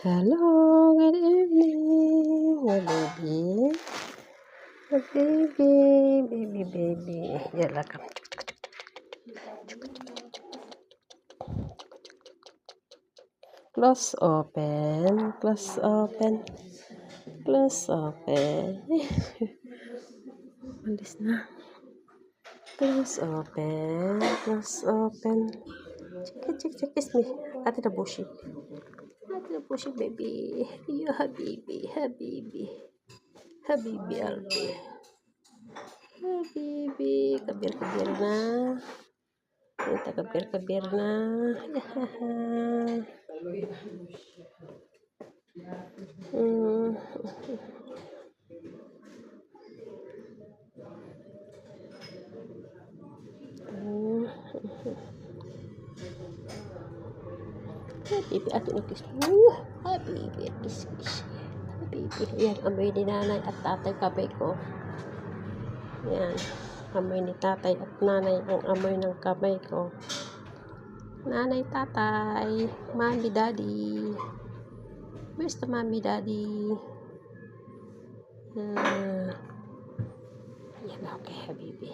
Hello, good evening, my baby. My baby. Yalla, come. Close open, close open, close open. Malis na. Close open, close open. Check, kiss me. Ate the bushy. Baby. You habibi, habibi Albi. Habibi, kabir na. Kita kabir na. Habibi, ate no kiss. Habibi, kiss. Habibi. Yan, amoy ni nanay at tatay kamay ko. Yan, amoy ni tatay at nanay ang amoy ng kamay ko. Nanay, tatay, mommy, daddy. Where's the mommy, daddy? Yan, okay, habibi.